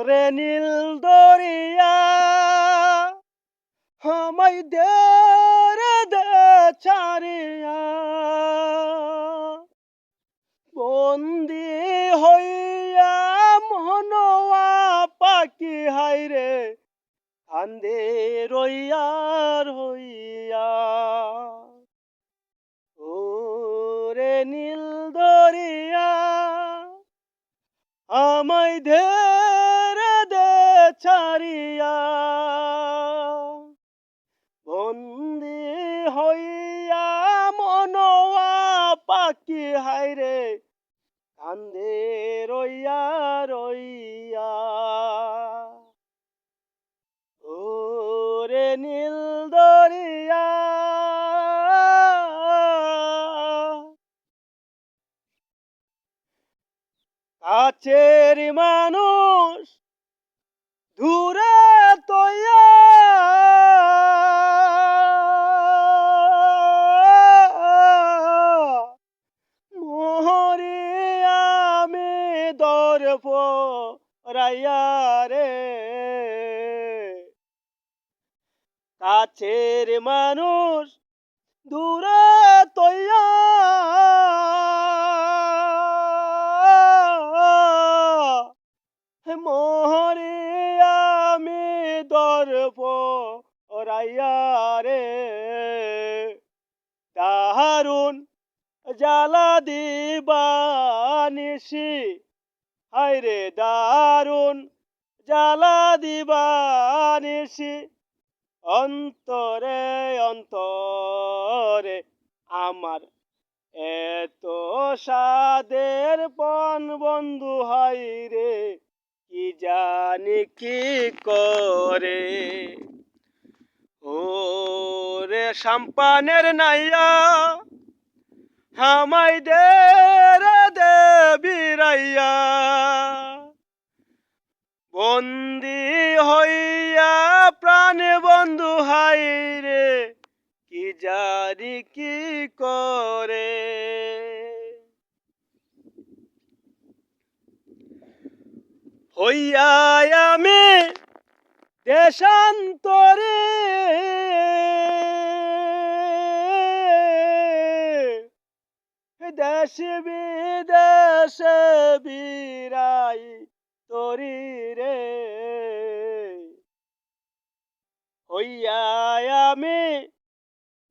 রে নীল দরিয়া আমায় দে রে দে ছাড়িয়া বন্দি হইয়া মনওয়া পাখি হাইরে কান্দে রইয়া রইয়া ওরে নীল দরিয়া আমায় দে রে দে ছাড়িয়া বন্দি হইয়া মনওয়া পাখি হাইরে কান্দে রইয়া রইয়া ওরে নীল দরিয়া কাছের মানুষ দূরে তৈয়া মোহরি আমি দরপ রাইয়া রে কাছের মানুষ দূরে তৈয়া মোহরি আমি দরপ রাইয়া রে দারুন জ্বালা দিবানিসি হায়রে দারুন জ্বালা দিবানিসি অন্তরে অন্তরে আমার এত সাদের পণ বন্ধু হাইরে কি জানি কি করে ও রে সাম্পানের নাইয়া আমায় দে রে দে বিরাইয়া বন্দি হইয়া প্রাণ বন্ধু হাইরে কি জানি কি করে হইয়া আমি দেশান্তরে দেশ বিদেশে বিরাই তরি রে হইয়া আমি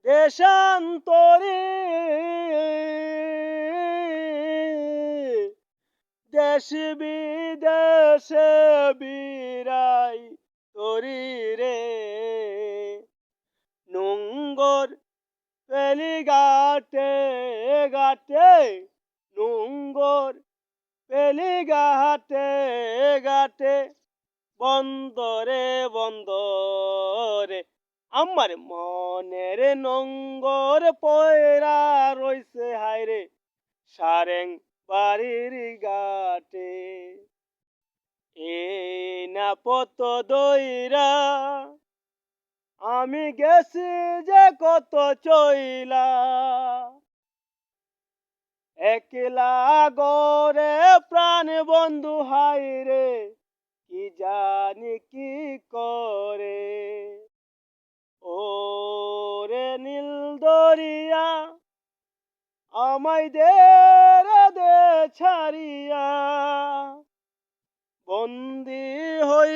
দেশান্তরে দেশ বিদেশে বিরাই তরি রে নোঙ্গর পেলি ঘাটে ঘাটে নোঙ্গর পেলি ঘাটে ঘাটে বন্দরে বন্দরে আমার মনের নোঙ্গর পয়রা রইছে হায়রে সারেং বাড়ির ঘাটে এই না পত দইরা আমি গেছি যে কত চইলা একলা গরে প্রাণ বন্ধু হাইরে কি জানি কি করে ও রে নীল দরিয়া আমায় দে রে দে ছাড়িয়া বন্দি হই